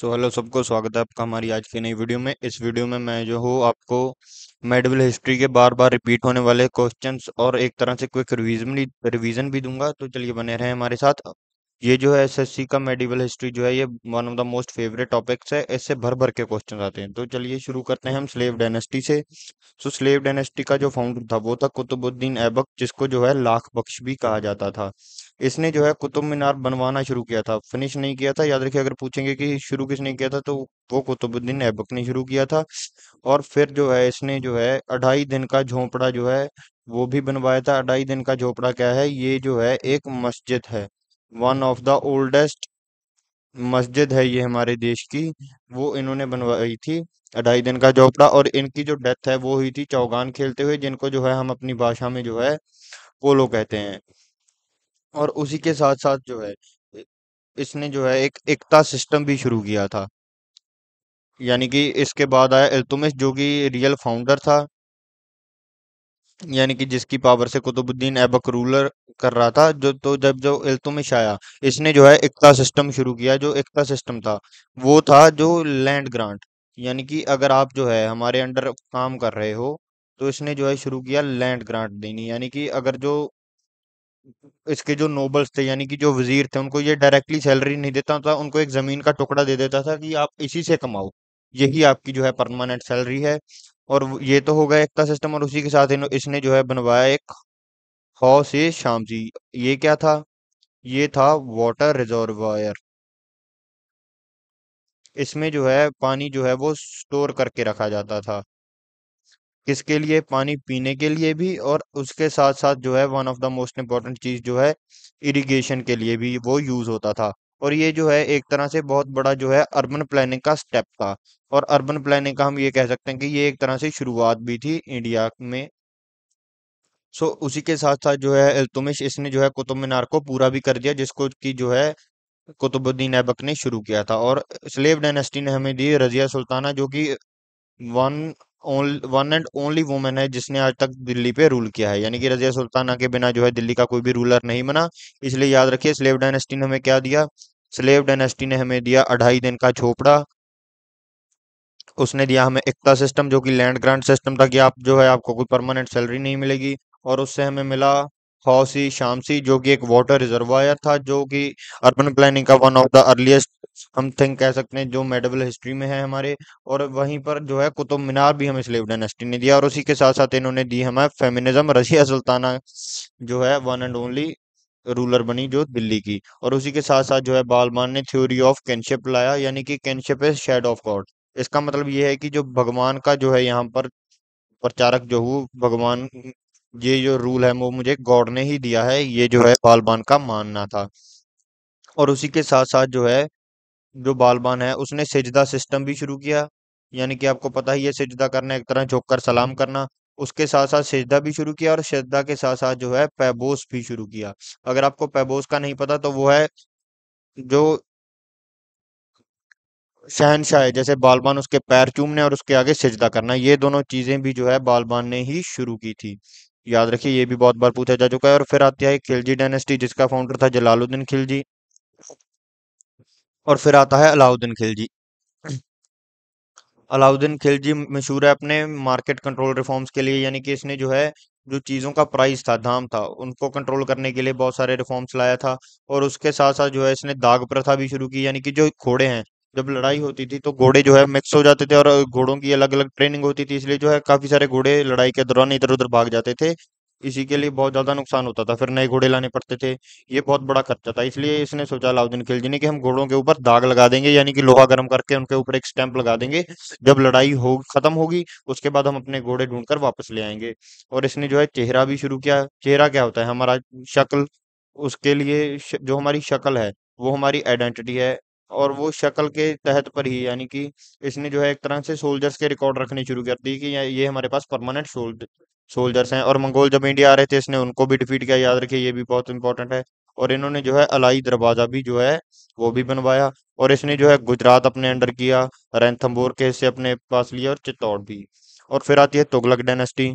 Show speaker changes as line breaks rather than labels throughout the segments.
Hello सबको स्वागत है आपका हमारी आज की नई वीडियो में। इस वीडियो में मैं जो हूँ आपको मेडिवल हिस्ट्री के बार बार रिपीट होने वाले क्वेश्चंस और एक तरह से क्विक रिवीजन भी दूंगा। तो चलिए बने रहें हमारे साथ। ये जो है एसएससी का मेडिवल हिस्ट्री जो है ये one of the most favourite topics है। इससे भर भर के क्वेश्चन आते हैं। तो चलिए शुरू करते हैं हम स्लेव डायनेस्टी से। स्लेव डायनेस्टी का जो फाउंडर था वो था कुतुबुद्दीन ऐबक, जिसको जो है लाख बख्श भी कहा जाता था। इसने जो है कुतुब मीनार बनवाना शुरू किया था, फिनिश नहीं किया था। याद रखिए, अगर पूछेंगे कि शुरू किसने किया था तो वो कुतुबुद्दीन ऐबक ने शुरू किया था। और फिर जो है इसने जो है 2.5 दिन का झोंपड़ा जो है वो भी बनवाया था। 2.5 दिन का झोंपड़ा क्या है? ये जो है एक मस्जिद है। वन ऑफ द ओल्डेस्ट मस्जिद है ये हमारे देश की। वो इन्होंने बनवाई थी। 2.5 दिन का झोपड़ा। और इनकी जो डेथ है वो हुई थी चौगान खेलते हुए, जिनको जो है हम अपनी भाषा में जो है पोलो कहते हैं। और उसी के साथ साथ जो है इ- इसने जो है एक एकता सिस्टम भी शुरू किया था। यानी कि इसके बाद आया इल्तुतमिश, जो कि रियल फाउंडर था। यानी कि जिसकी पावर से कुतुबुद्दीन ऐबक रूलर कर रहा था। जब जो इल्तुतमिश आया, इसने जो है इक्ता सिस्टम शुरू किया। जो इक्ता सिस्टम था वो था जो लैंड ग्रांट। यानी कि अगर आप जो है हमारे अंडर काम कर रहे हो तो इसने जो है शुरू किया लैंड ग्रांट देनी। यानी कि अगर जो इसके जो नोबल्स थे, यानी कि जो वजीर थे, उनको ये डायरेक्टली सैलरी नहीं देता था, उनको एक जमीन का टुकड़ा दे देता था कि आप इसी से कमाओ, यही आपकी जो है परमानेंट सैलरी है। और ये तो हो गया एक का सिस्टम। और उसी के साथ इसने जो है बनवाया एक हौ से शामची। ये क्या था? ये था वाटर रिजर्वायर। इसमें जो है पानी जो है वो स्टोर करके रखा जाता था। किसके लिए? पानी पीने के लिए भी, और उसके साथ साथ जो है one of the most important चीज जो है इरिगेशन के लिए भी वो यूज होता था। और ये जो है एक तरह से बहुत बड़ा जो है अर्बन प्लानिंग का स्टेप था। और अर्बन प्लानिंग का हम ये कह सकते हैं कि ये एक तरह से शुरुआत भी थी इंडिया में। उसी के साथ साथ जो है इल्तुतमिश, इसने जो है कुतुब मीनार को पूरा भी कर दिया, जिसको कि जो है कुतुबुद्दीन ऐबक ने शुरू किया था। और स्लेव डायनेस्टी ने हमें दी रजिया सुल्ताना, जो कि one one and only women है जिसने आज तक दिल्ली पे रूल किया है। यानी कि रजिया सुल्ताना के बिना जो है दिल्ली का कोई भी रूलर नहीं बना। इसलिए याद रखिए, स्लेव डायनेस्टी ने हमें क्या दिया? स्लेव डायनेस्टी ने हमें दिया 2.5 दिन का झोपड़ा। उसने दिया हमें इक्ता सिस्टम, जो कि लैंड ग्रांट सिस्टम था, कि आप जो है आपको कोई परमानेंट सैलरी नहीं मिलेगी। और उससे हमें मिला हौसी शामसी, जो कि एक वाटर रिजर्वायर था, जो कि अर्बन प्लानिंग का वन ऑफ द अर्लीस्ट हम थिंक कह सकते हैं जो मेडिवल हिस्ट्री में है हमारे। और वहीं पर जो है कुतुब मीनार भी हमें स्लेव डायनेस्टी ने दिया। और उसी के साथ साथ इन्होंने दी हमें फेमिनिज्म। रजिया सुल्ताना जो है वन एंड ओनली रूलर बनी जो दिल्ली की। और उसी के साथ साथ जो है बालबान ने थ्योरी ऑफ किनशिप लाया। यानी कि kinship is shadow of God. इसका मतलब ये है कि जो भगवान का जो है यहाँ पर प्रचारक जो हूँ, भगवान, ये जो रूल है वो मुझे गॉड ने ही दिया है, ये जो है बालबान का मानना था। और उसी के साथ साथ जो है जो बालबान है उसने सिजदा सिस्टम भी शुरू किया। यानी कि आपको पता ही है, सिजदा करना एक तरह झुककर सलाम करना। उसके साथ साथ सिजदा भी शुरू किया, और सिजदा के साथ साथ जो है पैबोस भी शुरू किया। अगर आपको पैबोस का नहीं पता तो वो है जो शहनशाह है, जैसे बालबान उसके पैर चूमने और उसके आगे सिजदा करना, ये दोनों चीजें भी जो है बालबान ने ही शुरू की थी। याद रखिए, ये भी बहुत बार पूछा जा चुका है। और फिर आती है खिलजी डायनेस्टी, जिसका फाउंडर था जलालुद्दीन खिलजी। और फिर आता है अलाउद्दीन खिलजी। अलाउद्दीन खिलजी मशहूर है अपने मार्केट कंट्रोल रिफॉर्म्स के लिए। यानी कि इसने जो है जो चीजों का प्राइस था, दाम था, उनको कंट्रोल करने के लिए बहुत सारे रिफॉर्म्स लाया था। और उसके साथ साथ जो है इसने दाग प्रथा भी शुरू की। यानी कि जो घोड़े हैं, जब लड़ाई होती थी तो घोड़े जो है मिक्स हो जाते थे, और घोड़ों की अलग अलग ट्रेनिंग होती थी, इसलिए जो है काफी सारे घोड़े लड़ाई के दौरान इधर उधर भाग जाते थे। इसी के लिए बहुत ज्यादा नुकसान होता था, फिर नए घोड़े लाने पड़ते थे। ये बहुत बड़ा खर्चा था। इसलिए इसने सोचा अलाउद्दीन खिलजी ने कि हम घोड़ों के ऊपर दाग लगा देंगे, यानी कि लोहा गर्म करके उनके ऊपर एक स्टैंप लगा देंगे। जब लड़ाई हो खत्म होगी उसके बाद हम अपने घोड़े ढूंढकर वापस ले आएंगे। और इसने जो है चेहरा भी शुरू किया। चेहरा क्या होता है? हमारा शक्ल। उसके लिए जो हमारी शक्ल है वो हमारी आइडेंटिटी है। और वो शक्ल के तहत पर ही, यानी कि इसने जो है एक तरह से सोल्जर्स के रिकॉर्ड रखने शुरू कर दी कि ये हमारे पास परमानेंट सोल्जर्स हैं। और मंगोल जब इंडिया आ रहे थे इसने उनको भी डिफीट किया। याद रखिए, ये भी बहुत इंपॉर्टेंट है। और इन्होंने जो है अलाई दरवाजा भी जो है वो भी बनवाया। और इसने जो है गुजरात अपने अंडर किया, रणथंभौर के हिस्से अपने पास लिए, और चित्तौड़ भी। और फिर आती है तुगलक डायनेस्टी,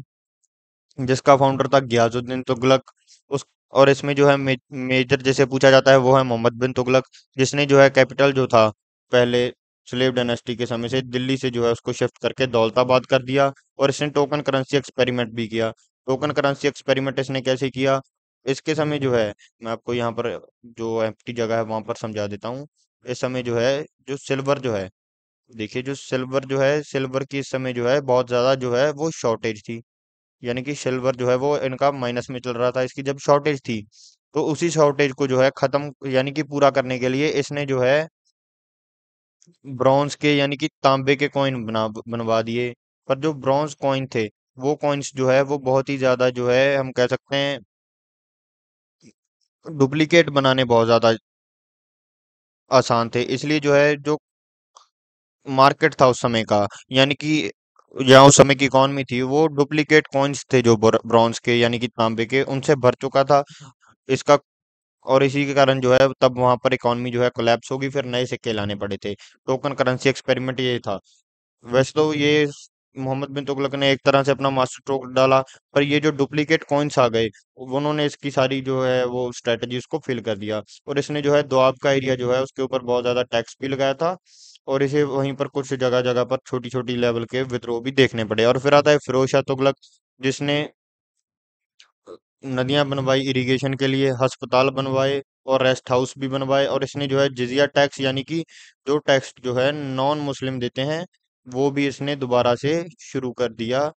जिसका फाउंडर था गयाजुद्दीन तुगलक। उस और इसमें जो है मेजर जैसे पूछा जाता है वो है मोहम्मद बिन तुगलक, जिसने जो है कैपिटल जो था पहले स्लेव डायनेस्टी के समय से दिल्ली से जो है उसको शिफ्ट करके दौलताबाद कर दिया। और इसने टोकन करेंसी एक्सपेरिमेंट भी किया। टोकन करेंसी एक्सपेरिमेंट इसने कैसे किया? इसके समय जो है, मैं आपको यहाँ पर जो एम्प्टी जगह है वहां पर समझा देता हूँ। इस समय जो है, जो सिल्वर जो है, देखिए जो सिल्वर जो है, सिल्वर की इस समय जो है बहुत ज्यादा जो है वो शॉर्टेज थी। यानी कि सिल्वर जो है वो इनका माइनस में चल रहा था। इसकी जब शॉर्टेज थी, तो उसी शॉर्टेज को जो है खत्म यानी कि पूरा करने के लिए इसने जो है ब्रॉन्ज के यानी कि तांबे के कॉइन बनवा दिए। पर जो ब्रॉन्ज कॉइन थे, वो कॉइन्स जो है वो बहुत ही ज्यादा जो है हम कह सकते हैं डुप्लीकेट बनाने बहुत ज्यादा आसान थे। इसलिए जो है जो मार्केट था उस समय का, यानी कि या उस समय की इकॉनमी थी, वो डुप्लीकेट कॉइन्स थे जो ब्रॉन्ज के यानी कि तांबे के, उनसे भर चुका था इसका। और इसी के कारण जो है तब वहां पर इकॉनमी जो है कोलैप्स होगी, फिर नए सिक्के लाने पड़े थे। टोकन करेंसी एक्सपेरिमेंट ये था। वैसे तो ये मोहम्मद बिन तुगलक ने एक तरह से अपना मास्टर स्ट्रोक डाला, पर ये जो डुप्लीकेट कॉइन्स आ गए, उन्होंने इसकी सारी जो है वो स्ट्रेटजी उसको फिल कर दिया। और इसने जो है दोआब का एरिया जो है उसके ऊपर बहुत ज्यादा टैक्स भी लगाया था। और इसे वहीं पर कुछ जगह जगह पर छोटी छोटी लेवल के विद्रोह भी देखने पड़े। और फिर आता है फिरोज शाह तुगलक, जिसने नदियां बनवाई इरिगेशन के लिए, अस्पताल बनवाए और रेस्ट हाउस भी बनवाए। और इसने जो है जिजिया टैक्स यानी कि जो टैक्स जो है नॉन मुस्लिम देते हैं, वो भी इसने दोबारा से शुरू कर दिया।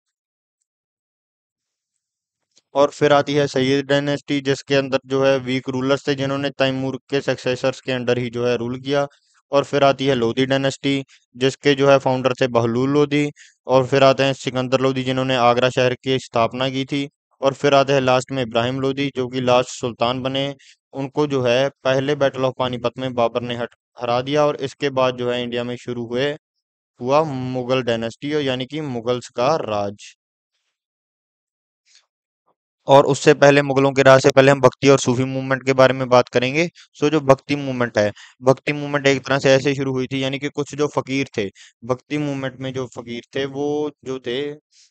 और फिर आती है सैयद डायनेस्टी, जिसके अंदर जो है वीक रूलर्स थे जिन्होंने तैमूर के सक्सेसर्स के अंडर ही जो है रूल किया। और फिर आती है लोधी डायनेस्टी, जिसके जो है फाउंडर थे बहलूल लोधी। और फिर आते हैं सिकंदर लोधी, जिन्होंने आगरा शहर की स्थापना की थी। और फिर आते हैं लास्ट में इब्राहिम लोधी, जो कि लास्ट सुल्तान बने। उनको जो है पहले बैटल ऑफ पानीपत में बाबर ने हरा दिया। और इसके बाद जो है इंडिया में शुरू हुआ मुगल डायनेस्टी, यानी कि मुगल्स का राज। और उससे पहले मुगलों के राज से पहले हम भक्ति और सूफी मूवमेंट के बारे में बात करेंगे। सो जो भक्ति मूवमेंट है, भक्ति मूवमेंट एक तरह से ऐसे शुरू हुई थी, यानी कि कुछ जो फकीर थे, भक्ति मूवमेंट में जो फकीर थे वो जो थे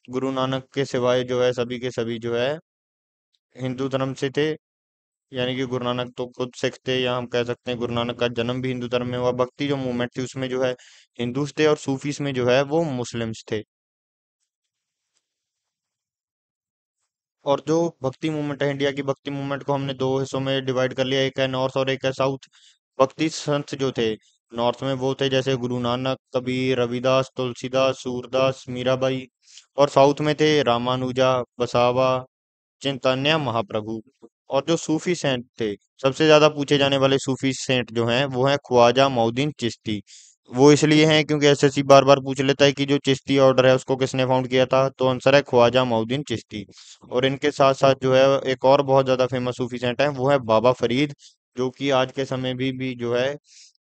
गुरु नानक के सिवाय जो है सभी के सभी जो है हिंदू धर्म से थे। यानी कि गुरु नानक तो खुद सिख थे, या हम कह सकते हैं गुरु नानक का जन्म भी हिंदू धर्म में हुआ। भक्ति जो मूवमेंट थी उसमें जो है हिंदूस थे, और सूफीस में जो है वो मुस्लिम्स थे। और जो भक्ति मूवमेंट है, इंडिया की भक्ति मूवमेंट को हमने दो हिस्सों में डिवाइड कर लिया, एक है नॉर्थ और एक है साउथ। भक्ति संत जो थे नॉर्थ में वो थे जैसे गुरु नानक, कबीर, रविदास, तुलसीदास, सूरदास, मीराबाई। और साउथ में थे रामानुजा, बसावा, चिंतन्या महाप्रभु। और जो सूफी सेंट थे, सबसे ज्यादा पूछे जाने वाले सूफी सेंट जो हैं वो हैं ख्वाजा मऊद्दीन चिश्ती। वो इसलिए हैं क्योंकि एसएससी बार बार पूछ लेता है कि जो चिश्ती ऑर्डर है उसको किसने फाउंड किया था, तो आंसर है ख्वाजा मऊद्दीन चिश्ती। और इनके साथ साथ जो है एक और बहुत ज्यादा फेमस सूफी सेंट है, वो है बाबा फरीद, जो कि आज के समय भी जो है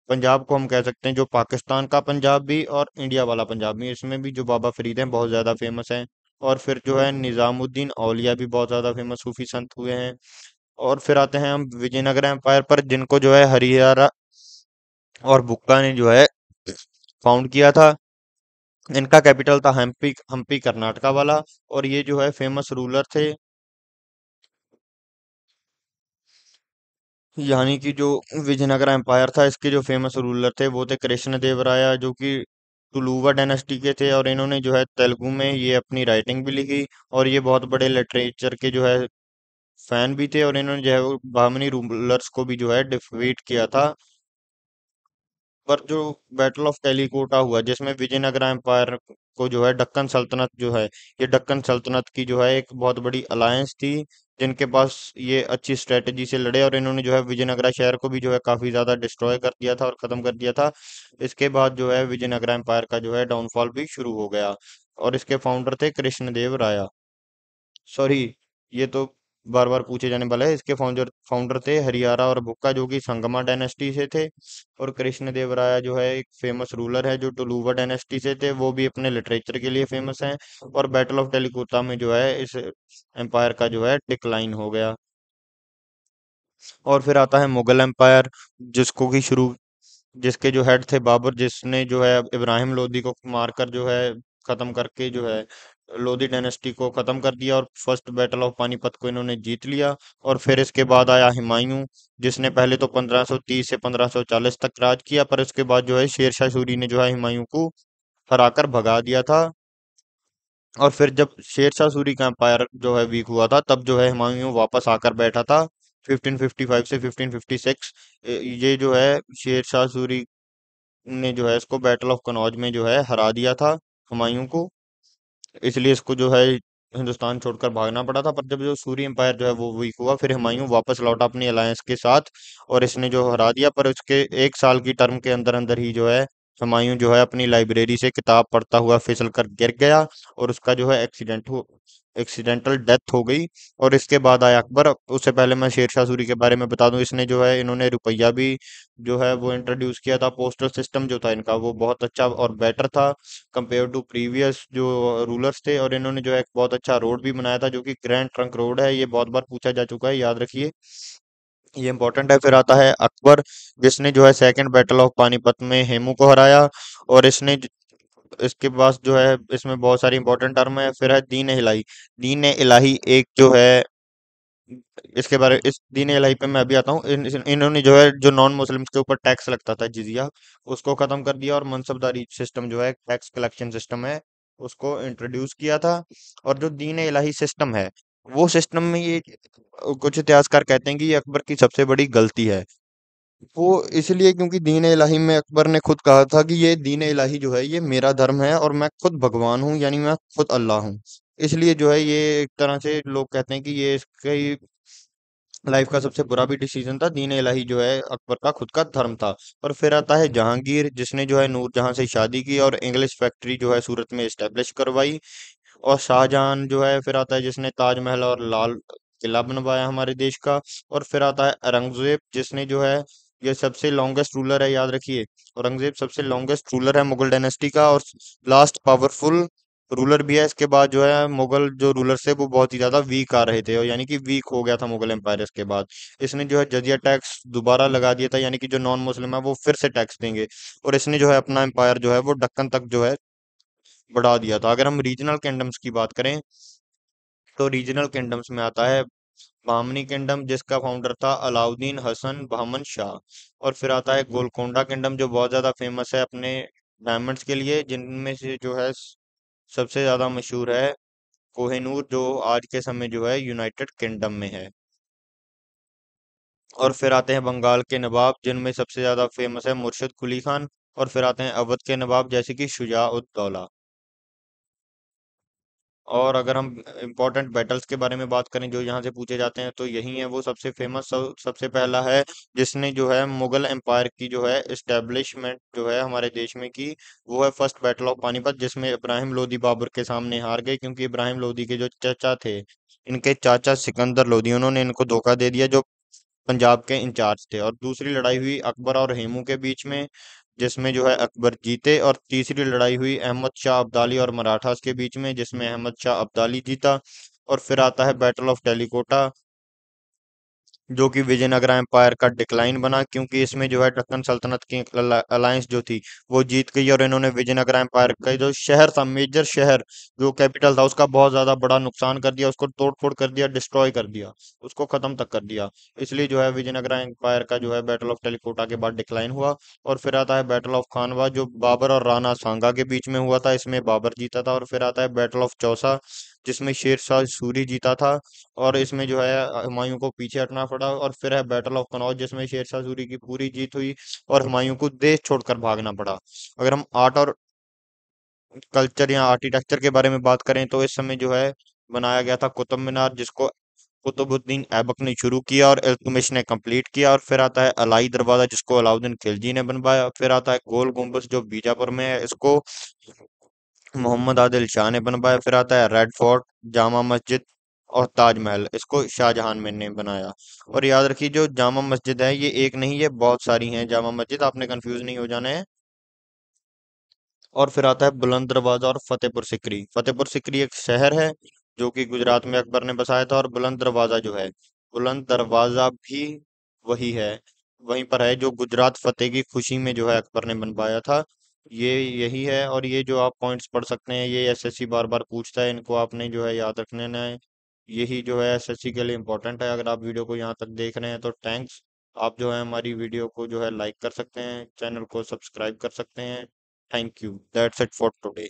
पंजाब को हम कह सकते हैं, जो पाकिस्तान का पंजाब भी और इंडिया वाला पंजाब भी, इसमें भी जो बाबा फरीद हैं बहुत ज्यादा फेमस हैं। और फिर जो है निजामुद्दीन औलिया भी बहुत ज्यादा फेमस सूफी संत हुए हैं। और फिर आते हैं हम विजयनगर एम्पायर पर, जिनको जो है हरिहरा और बुक्का ने जो है फाउंड किया था। इनका कैपिटल था हम्पी, हम्पी कर्नाटका वाला। और ये जो है फेमस रूलर थे, यानी कि जो विजयनगर एम्पायर था इसके जो फेमस रूलर थे वो थे कृष्ण देव राया, जो कि टुलुवा डायनेस्टी के थे। और इन्होंने जो है तेलुगु में ये अपनी राइटिंग भी लिखी। और ये बहुत बड़े लिटरेचर के जो है फैन भी थे। और इन्होंने जो है वो बहमनी रूलर्स को भी जो है डिफीट किया था। पर जो बैटल ऑफ कैलिकोटा हुआ, जिसमें विजयनगर एम्पायर को जो है दक्कन सल्तनत जो है, ये दक्कन सल्तनत की जो है एक बहुत बड़ी अलायंस थी, जिनके पास ये अच्छी स्ट्रेटजी से लड़े। और इन्होंने जो है विजयनगरा शहर को भी जो है काफी ज्यादा डिस्ट्रॉय कर दिया था और खत्म कर दिया था। इसके बाद जो है विजयनगरा एम्पायर का जो है डाउनफॉल भी शुरू हो गया। और इसके फाउंडर थे कृष्णदेव राया। सॉरी, ये तो बार बार पूछे जाने वाला है। इसके फाउंडर फाउंडर थे हरियारा और भुक्का, जो कि संगमा डायनेस्टी से थे। और कृष्णदेवराया जो है एक फेमस रूलर है जो टुलुवा डायनेस्टी से थे, वो भी अपने लिटरेचर के लिए फेमस हैं। और बैटल ऑफ टेलीकोटा में जो है इस एम्पायर का जो है डिक्लाइन हो गया। और फिर आता है मुगल एम्पायर, जिसको की शुरू जिसके जो हेड थे बाबर, जिसने जो है इब्राहिम लोदी को मारकर जो है खत्म करके जो है लोधी डायनेस्टी को खत्म कर दिया और फर्स्ट बैटल ऑफ पानीपत को इन्होंने जीत लिया। और फिर इसके बाद आया हुमायूं, जिसने पहले तो 1530 से 1540 तक राज किया, पर उसके बाद जो है शेरशाह सूरी ने जो है हुमायूं को हराकर भगा दिया था। और फिर जब शेरशाह सूरी का एम्पायर जो है वीक हुआ था, तब जो है हुमायूं वापस आकर बैठा था 1555 से 1556। ये जो है शेरशाह सूरी ने जो है इसको बैटल ऑफ कनौज में जो है हरा दिया था हुमायूं को। इसलिए इसको जो है हिंदुस्तान छोड़कर भागना पड़ा था। पर जब जो सूरी एम्पायर जो है वो वीक हुआ, फिर हुमायूं वापस लौटा अपनी अलायंस के साथ और इसने जो हरा दिया। पर उसके 1 साल की टर्म के अंदर अंदर ही जो है हुमायूं जो है अपनी लाइब्रेरी से किताब पढ़ता हुआ फिसल कर गिर गया और उसका जो है एक्सीडेंटल डेथ हो गई। और इसके बाद आया अकबर। उससे पहले मैं शेरशाह सूरी के बारे में बता दूं, इसने जो है इन्होंने रुपया भी जो है वो इंट्रोड्यूस किया था। पोस्टल सिस्टम जो था इनका वो बहुत अच्छा और बेटर था कंपेयर टू प्रीवियस जो रूलर्स थे। और इन्होंने जो है एक बहुत अच्छा रोड भी बनाया था जो कि ग्रैंड ट्रंक रोड है। ये बहुत बार पूछा जा चुका है, याद रखिए, ये इंपॉर्टेंट है। फिर आता है अकबर, जिसने जो है सेकंड बैटल ऑफ पानीपत में हेमू को हराया। और इसके पास जो है इसमें बहुत सारी इंपॉर्टेंट टर्म है। फिर है दीन इलाही। दीन इलाही एक जो है इसके बारे इस दीन इलाही पे मैं अभी आता हूँ। इन्होंने जो है जो नॉन मुस्लिम्स के ऊपर टैक्स लगता था जिजिया, उसको खत्म कर दिया और मनसबदारी सिस्टम जो है टैक्स कलेक्शन सिस्टम है उसको इंट्रोड्यूस किया था। और जो दीन इलाही सिस्टम है वो सिस्टम में ये कुछ इतिहासकार कहते हैं कि ये अकबर की सबसे बड़ी गलती है। वो इसलिए क्योंकि दीन इलाही में अकबर ने खुद कहा था कि ये दीन इलाही जो है ये मेरा धर्म है और मैं खुद भगवान हूँ, यानी मैं खुद अल्लाह हूँ। इसलिए जो है ये एक तरह से लोग कहते हैं कि ये इसकी लाइफ का सबसे बुरा भी डिसीजन था। दीन इलाही जो है अकबर का खुद का धर्म था। और फिर आता है जहांगीर, जिसने जो है नूरजहां से शादी की और इंग्लिश फैक्ट्री जो है सूरत में एस्टेब्लिश करवाई। और शाहजहां जो है फिर आता है जिसने ताजमहल और लाल किला बनवाया हमारे देश का। और फिर आता है औरंगजेब, जिसने जो है ये सबसे लॉन्गेस्ट रूलर है, याद रखिए, औरंगजेब सबसे लॉन्गेस्ट रूलर है मुगल डायनेस्टी का और लास्ट पावरफुल रूलर भी है। इसके बाद जो है मुगल जो रूलर थे वो बहुत ही ज्यादा वीक आ रहे थे और यानी कि वीक हो गया था मुगल एम्पायर। इसके बाद इसने जो है जजिया टैक्स दोबारा लगा दिया था, यानी कि जो नॉन मुस्लिम है वो फिर से टैक्स देंगे। और इसने जो है अपना एम्पायर जो है वो दक्कन तक जो है बढ़ा दिया था। अगर हम रीजनल किंगडम्स की बात करें तो रीजनल किंगडम्स में आता है बामनी किंगडम, जिसका फाउंडर था अलाउद्दीन हसन बहमन शाह। और फिर आता है गोलकोंडा किंगडम, जो बहुत ज्यादा फेमस है अपने डायमंड्स के लिए, जिनमें से जो है सबसे ज्यादा मशहूर है कोहिनूर, जो आज के समय जो है यूनाइटेड किंगडम में है। और फिर आते हैं बंगाल के नवाब, जिनमें सबसे ज्यादा फेमस है मुर्शिद कुली खान। और फिर आते हैं अवध के नवाब जैसे कि शुजा उद दौला। और अगर हम इम्पोर्टेंट बैटल्स के बारे में बात करें जो यहाँ से पूछे जाते हैं, तो यही है वो सबसे फेमस। सबसे पहला है जिसने जो है मुगल एम्पायर की जो है इस्टेब्लिशमेंट जो है हमारे देश में की, वो है फर्स्ट बैटल ऑफ पानीपत, जिसमें इब्राहिम लोदी बाबर के सामने हार गए। क्योंकि इब्राहिम लोदी के जो चाचा थे, इनके चाचा सिकंदर लोदी, उन्होंने इनको धोखा दे दिया, जो पंजाब के इंचार्ज थे। और दूसरी लड़ाई हुई अकबर और हेमू के बीच में, जिसमें जो है अकबर जीते। और तीसरी लड़ाई हुई अहमद शाह अब्दाली और मराठास के बीच में, जिसमें अहमद शाह अब्दाली जीता। और फिर आता है बैटल ऑफ टेलीकोटा, जो कि विजयनगरा एम्पायर का डिक्लाइन बना, क्योंकि इसमें जो है दक्कन सल्तनत की अलायंस जो थी वो जीत गई और इन्होंने विजयनगरा एम्पायर का जो शहर था, मेजर शहर जो कैपिटल था, उसका बहुत ज्यादा बड़ा नुकसान कर दिया, उसको तोड़ फोड़ कर दिया, डिस्ट्रॉय कर दिया, उसको खत्म तक कर दिया। इसलिए जो है विजयनगरा एम्पायर का जो है बैटल ऑफ टेलीकोटा के बाद डिक्लाइन हुआ। और फिर आता है बैटल ऑफ खानवा, जो बाबर और राणा सांगा के बीच में हुआ था, इसमें बाबर जीता था। और फिर आता है बैटल ऑफ चौसा, जिसमें शेर शाह सूरी जीता था और इसमें जो है हुमायूं को पीछे हटना पड़ा। और फिर है बैटल ऑफ कनौज, जिसमें शेरशाह सूरी की पूरी जीत हुई और हुमायूं को देश छोड़कर भागना पड़ा। अगर हम आर्ट और कल्चर या आर्किटेक्चर के बारे में बात करें, तो इस समय जो है बनाया गया था कुतुब मीनार, जिसको कुतुबुद्दीन ऐबक ने शुरू किया और इल्तुतमिश ने कंप्लीट किया। और फिर आता है अलाई दरवाजा, जिसको अलाउद्दीन खिलजी ने बनवाया। फिर आता है गोल गुम्बद, जो बीजापुर में है, इसको मोहम्मद आदिल शाह ने बनवाया। फिर आता है रेड फोर्ट, जामा मस्जिद और ताजमहल, इसको शाहजहां ने बनाया। और याद रखिए जो जामा मस्जिद है ये एक नहीं, ये बहुत सारी हैं जामा मस्जिद, आपने कंफ्यूज नहीं हो जाना है। और फिर आता है बुलंद दरवाजा और फतेहपुर सिकरी। फतेहपुर सिकरी एक शहर है जो कि गुजरात में अकबर ने बसाया था। और बुलंद दरवाजा जो है, बुलंद दरवाजा भी वही है, वहीं पर है जो गुजरात फतेह की खुशी में जो है अकबर ने बनवाया था। ये यही है, और ये जो आप पॉइंट्स पढ़ सकते हैं, ये एसएससी बार बार पूछता है, इनको आपने जो है याद रखने है। यही जो है एसएससी के लिए इम्पोर्टेंट है। अगर आप वीडियो को यहाँ तक देख रहे हैं तो थैंक्स। आप जो है हमारी वीडियो को जो है लाइक कर सकते हैं, चैनल को सब्सक्राइब कर सकते हैं। Thank you, that's it for today.